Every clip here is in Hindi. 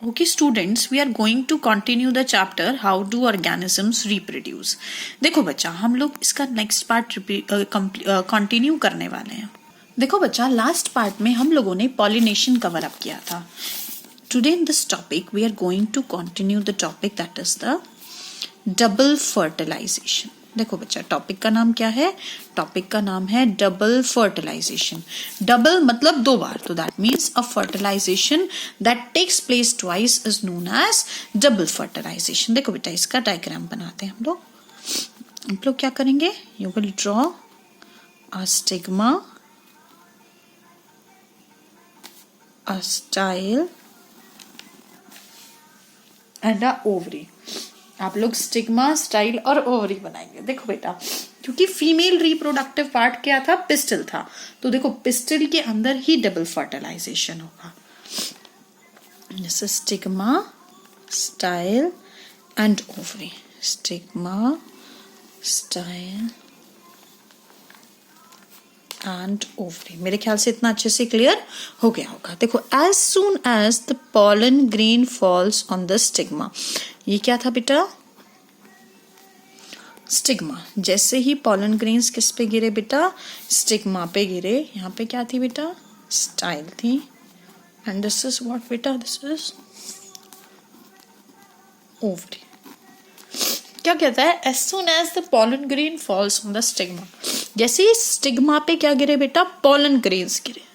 Okay, students, we are going to continue the chapter how do organisms reproduce. देखो बच्चा, हम लोग इसका नेक्स्ट पार्ट कंटिन्यू करने वाले हैं. देखो बच्चा, लास्ट पार्ट में हम लोगों ने पॉलिनेशन कवर अप किया था. Today in this topic we are going to continue the topic that is the double fertilization. देखो बच्चा, टॉपिक का नाम क्या है? टॉपिक का नाम है डबल फर्टिलाइजेशन. डबल मतलब दो बार, तो that means a fertilization that takes place twice is known as double fertilization. देखो बेटा, इसका डायग्राम बनाते हैं हम लोग. क्या करेंगे? You will draw a stigma, a style and a ovary. आप लोग स्टिग्मा, स्टाइल और ओवरी बनाएंगे. देखो बेटा, क्योंकि फीमेल रिप्रोडक्टिव पार्ट क्या था? पिस्टल था. तो देखो, पिस्टल के अंदर ही डबल फर्टिलाइजेशन होगा. जैसे stigma, style and ovary. Stigma, style and ovary. मेरे ख्याल से इतना अच्छे से क्लियर हो गया होगा. देखो, as soon as the pollen grain falls on the stigma. ये क्या था बेटा? स्टिग्मा. जैसे ही पॉलन ग्रेन्स किस पे गिरे बेटा? स्टिग्मा पे गिरे. यहाँ पे क्या थी बेटा? स्टाइल थी. एंड दिस इज व्हाट बेटा? This is ovary. क्या कहता है? As soon as the pollen grain falls on the stigma. जैसे ही स्टिग्मा पे क्या गिरे बेटा? पॉलन ग्रेन्स गिरे.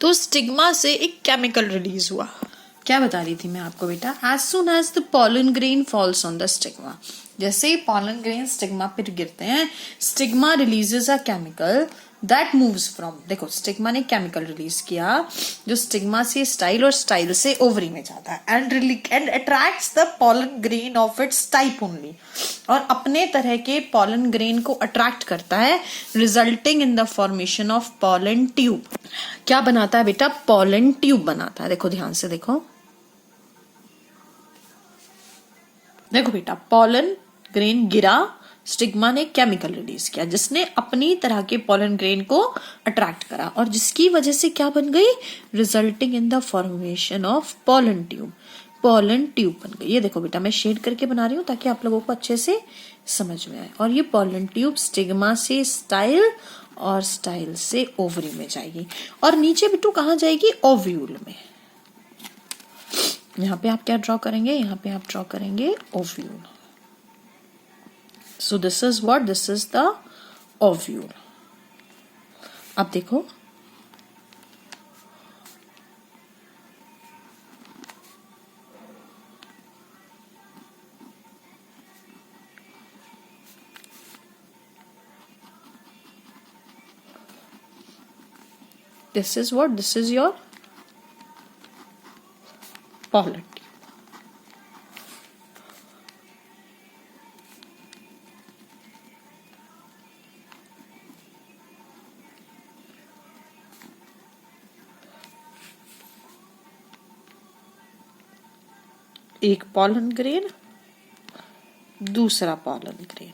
तो स्टिग्मा से एक केमिकल रिलीज हुआ. क्या बता रही थी मैं आपको बेटा? As soon as the pollen grain falls on the stigma. जैसे ही पॉलन ग्रेन स्टिग्मा पर गिरते हैं, stigma releases a chemical that moves from. देखो, स्टिग्मा ने केमिकल रिलीज किया जो स्टिग्मा से स्टाइल और स्टाइल से ओवरी में जाता है and attracts the pollen grain of its type only. और अपने तरह के पॉलन ग्रेन को अट्रैक्ट करता है, resulting in the formation of pollen tube. क्या बनाता है बेटा? पॉलन ट्यूब बनाता है. देखो, ध्यान से देखो. देखो बेटा, पॉलन ग्रेन गिरा, स्टिग्मा ने केमिकल रिलीज किया जिसने अपनी तरह के पॉलन ग्रेन को अट्रैक्ट करा और जिसकी वजह से क्या बन गई? Resulting in the formation of pollen tube. Pollen tube बन गई. ये देखो बेटा, मैं शेड करके बना रही हूँ ताकि आप लोगों को अच्छे से समझ में आए. और ये पॉलन ट्यूब स्टिग्मा से स्टाइल और स्टाइल से ओवरी में जाएगी. और नीचे बिट्टू कहाँ जाएगी? ओव्यूल में. यहाँ पे आप क्या ड्रॉ करेंगे? यहाँ पे आप ड्रॉ करेंगे ovule. So this is what? This is the ovule. अब देखो, this is what? This is your pollen. एक पॉलन ग्रेन, दूसरा पॉलन ग्रेन.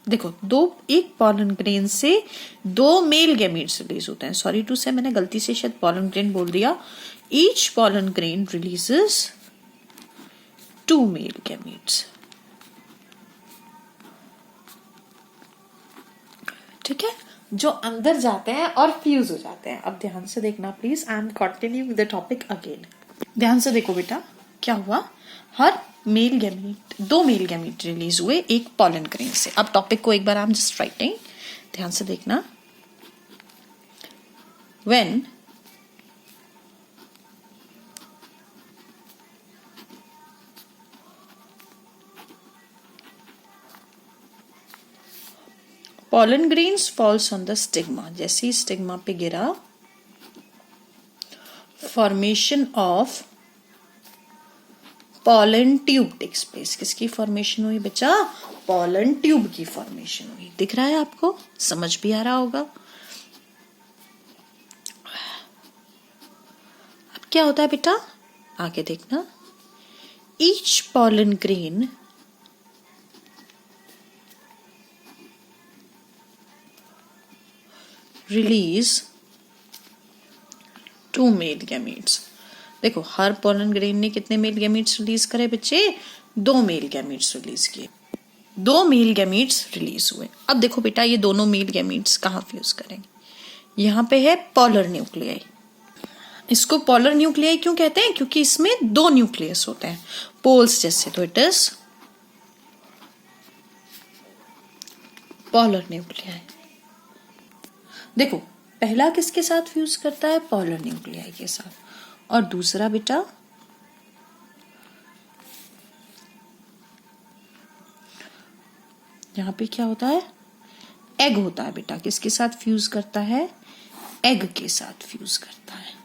देखो, एक पॉलन ग्रेन से दो मेल गैमीट्स रिलीज होते हैं. सॉरी टू से, मैंने गलती से शायद पॉलन ग्रेन बोल दिया. Each pollen grain releases 2 male gametes. ठीक है, जो अंदर जाते हैं और फ्यूज हो जाते हैं. अब ध्यान से देखना please. I am continuing the topic again. ध्यान से देखो बेटा, क्या हुआ? हर male gamete, 2 male gamete release हुए एक पॉलन ग्रेन से. अब टॉपिक को एक बार आई एम जस्ट राइटिंग. ध्यान से देखना. When pollen grains falls on the stigma. जैसे ही स्टिग्मा पे गिरा, formation of pollen tube takes place. किसकी फॉर्मेशन हुई बच्चा? पॉलन ट्यूब की फॉर्मेशन हुई. दिख रहा है आपको? समझ भी आ रहा होगा. क्या होता है बेटा, आगे देखना, each pollen grain release 2 male gametes. देखो हर पॉलन ग्रेन ने कितने मेल गैमीट्स रिलीज करे बच्चे, 2 मेल गैमीट्स रिलीज किए, 2 मेल गैमीट्स रिलीज हुए। अब देखो बेटा ये दोनों मेल गैमीट्स कहाँ फ्यूज करेंगे, यहाँ पे है पोलर न्यूक्लियाई। इसको पोलर न्यूक्लियाई क्यों कहते हैं, क्योंकि इसमें 2 न्यूक्लियस होते हैं पोल्स जैसे, तो इट इज पोलर न्यूक्लियाई। देखो पहला किसके साथ फ्यूज करता है, पोलर न्यूक्लियाई के साथ, और दूसरा बेटा यहां पे क्या होता है, एग होता है बेटा, किसके साथ फ्यूज करता है, एग के साथ फ्यूज करता है।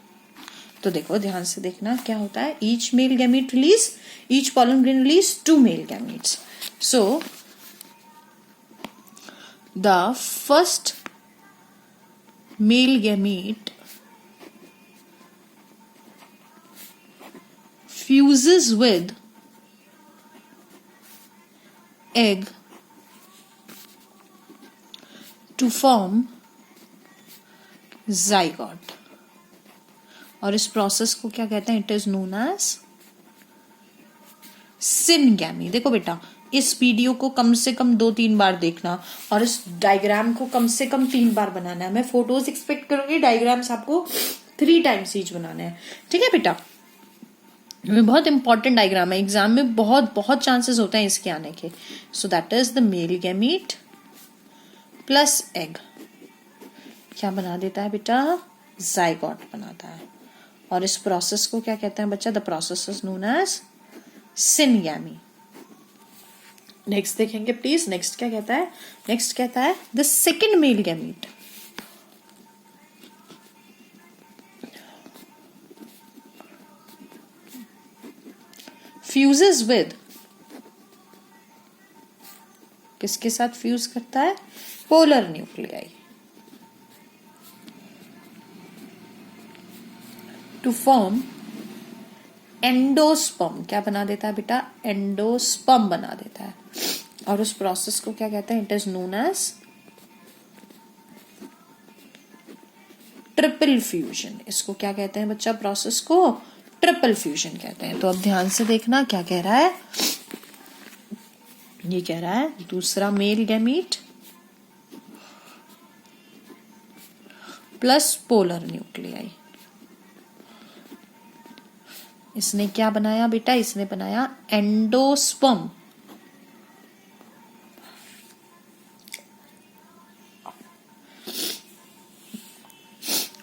तो देखो ध्यान से देखना क्या होता है, each mail gamete release, each pollen grain release 2 male gametes. So the first male gamete fuses with egg to form zygote, और इस प्रोसेस को क्या कहते हैं, it is known as syngamy. देखो बेटा इस वीडियो को कम से कम 2-3 बार देखना और इस डायग्राम को कम से कम 3 बार बनाना है। मैं फोटोज एक्सपेक्ट करूंगी, डायग्राम्स आपको 3 टाइम्स ईच बनाने हैं, ठीक है बेटा। ये बहुत इंपॉर्टेंट डायग्राम है, एग्जाम में बहुत चांसेस होते हैं इसके आने के। So that is the male gamete plus egg क्या बना देता है बेटा, जाइगोट बनाता है, और इस प्रोसेस को क्या कहते हैं बच्चा, the process is known as syngamy. Next देखेंगे प्लीज, नेक्स्ट क्या कहता है, नेक्स्ट कहता है the second male gamete fuses with, किसके साथ फ्यूज करता है, polar nuclei, to form endosperm. क्या बना देता है बेटा, एंडोस्पर्म बना देता है, और उस प्रोसेस को क्या कहते हैं, it is known as triple fusion. इसको क्या कहते हैं बच्चा, प्रोसेस को ट्रिपल फ्यूजन कहते हैं। तो अब ध्यान से देखना क्या कह रहा है, ये कह रहा है दूसरा male gamete plus polar nuclei, इसने क्या बनाया बेटा, इसने बनाया एंडोस्पर्म,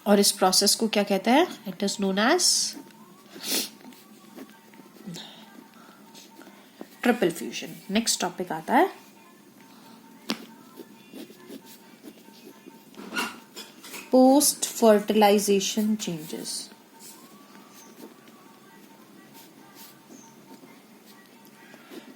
और इस प्रोसेस को क्या कहते हैं, it is known as triple fusion. Next topic आता है पोस्ट फर्टिलाइजेशन चेंजेस।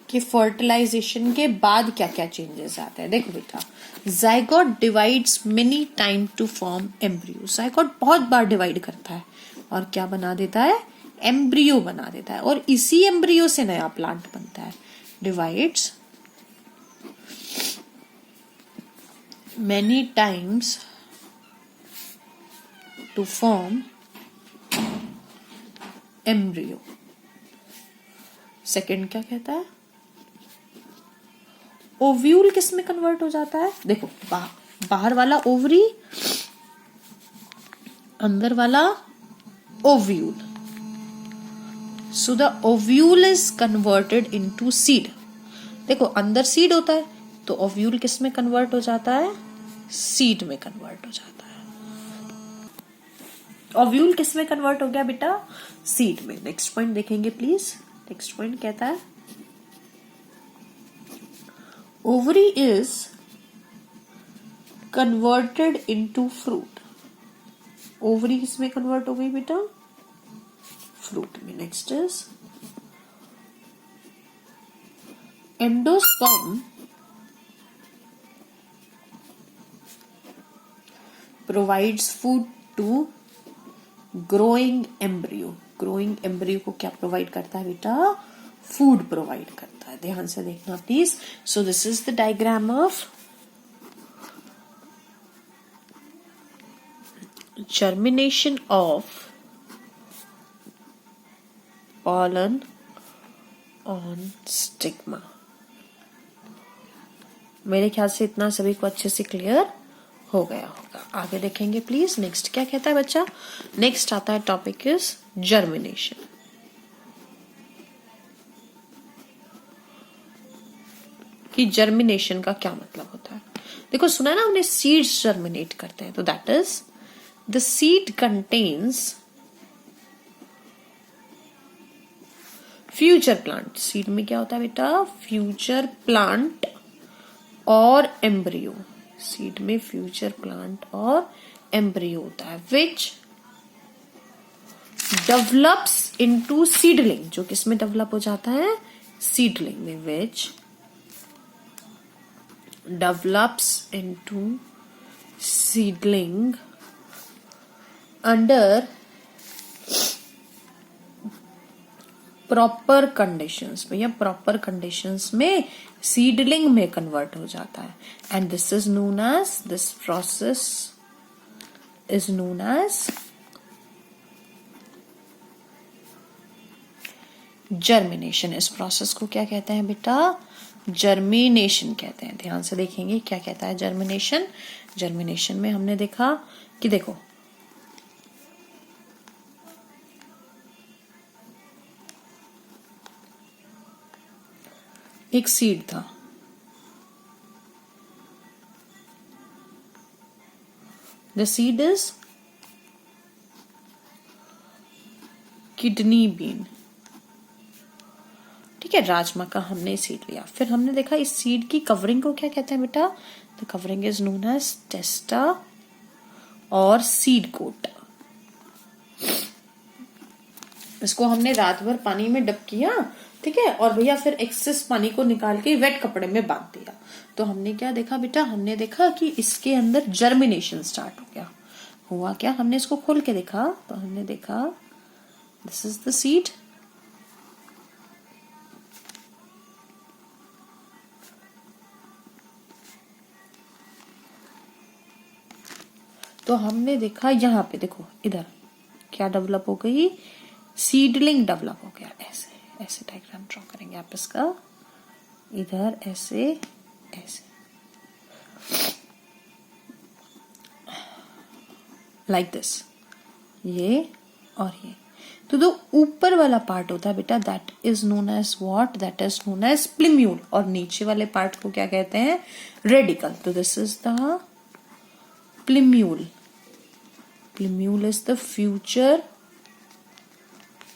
कि फर्टिलाइजेशन के बाद क्या क्या चेंजेस आते हैं। देखो बेटा, zygote divides many time to form embryo. Zygote बहुत बार डिवाइड करता है और क्या बना देता है, एम्ब्रियो बना देता है, और इसी एम्ब्रियो से नया प्लांट बनता है। Divides many times to form embryo. Second क्या कहता है, ओव्यूल किस में कन्वर्ट हो जाता है। देखो बाहर वाला ओवरी, अंदर वाला ovule. So the ovule is converted into seed. देखो अंदर सीड होता है तो ओव्यूल किस में कन्वर्ट हो जाता है, सीड में कन्वर्ट हो जाता है। ओव्यूल किस में कन्वर्ट हो गया बेटा, सीड में। नेक्स्ट पॉइंट देखेंगे प्लीज। नेक्स्ट पॉइंट कहता है ovary is converted into fruit। ovary किसमें कन्वर्ट हो गई बेटा, फ्रूट में। Next is endosperm provides food to growing embryo। Growing embryo को क्या प्रोवाइड करता है बेटा? फूड प्रोवाइड करता है। ध्यान से देखना please. So this is the diagram of germination of pollen on stigma। मेरे ख्याल से इतना सभी को अच्छे से क्लियर हो गया होगा। आगे देखेंगे प्लीज। नेक्स्ट क्या कहता है बच्चा? नेक्स्ट आता है टॉपिक इज जर्मिनेशन। कि जर्मिनेशन का क्या मतलब होता है? देखो सुना है ना हमने, सीड्स जर्मिनेट करते हैं, तो that is the seed contains future plant. Seed में क्या होता है बेटा? फ्यूचर प्लांट और एम्ब्रियो। सीड में फ्यूचर प्लांट और एम्ब्रियो होता है, विच डेवलप्स इनटू सीडलिंग। जो किसमें डेवलप हो जाता है? सीडलिंग में। Which develops into seedling under proper conditions में, या प्रॉपर कंडीशंस में सीडलिंग में कन्वर्ट हो जाता है। And this is known as, this process is known as germination. इस प्रोसेस को क्या कहते हैं बेटा? जर्मिनेशन कहते हैं। ध्यान से देखेंगे क्या कहता है जर्मिनेशन। जर्मिनेशन में हमने देखा कि देखो एक सीड था, the seed is kidney bean. ठीक है, राजमा का हमने सीड लिया। फिर हमने देखा इस सीड की कवरिंग को क्या कहते हैं बेटा? The covering is known as testa और सीड कोट। इसको हमने रात भर पानी में डब किया, ठीक है, और भैया फिर एक्सेस पानी को निकाल के वेट कपड़े में बांध दिया। तो हमने क्या देखा बेटा? हमने देखा कि इसके अंदर जर्मिनेशन स्टार्ट हो गया। हुआ क्या? हमने इसको खोल के देखा तो हमने देखा दिस इज द सीड, तो हमने देखा यहां पे देखो इधर क्या डेवलप हो गई? सीडलिंग डेवलप हो गया। ऐसे ऐसे डायग्राम ड्रॉ करेंगे आप इसका, इधर ऐसे ऐसे, लाइक दिस, ये और ये। तो जो ऊपर वाला पार्ट होता है बेटा that is known as what? That is known as plumule. और नीचे वाले पार्ट को क्या कहते हैं? रेडिकल। तो this is the plumule. Plumule is the future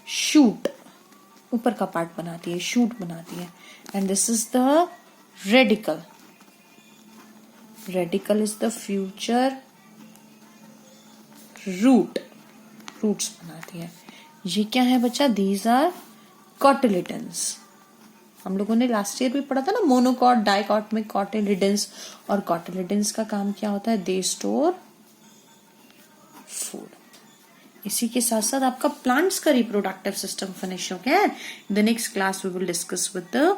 shoot. ऊपर का पार्ट बनाती है, शूट बनाती है। And this is the radicle. Radicle is the future root. Roots बनाती है। ये क्या है बच्चा? These are cotyledons. हम लोगों ने लास्ट ईयर भी पढ़ा था ना, मोनोकॉट, डाइकॉट में कॉटिलिडन्स। और कॉटिलिडन्स का काम क्या होता है? They store food. इसी के साथ साथ आपका प्लांट्स का रिप्रोडक्टिव सिस्टम फिनिश हो गया है। The next class we will discuss with the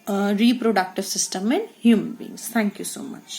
reproductive system in human beings. Thank you so much.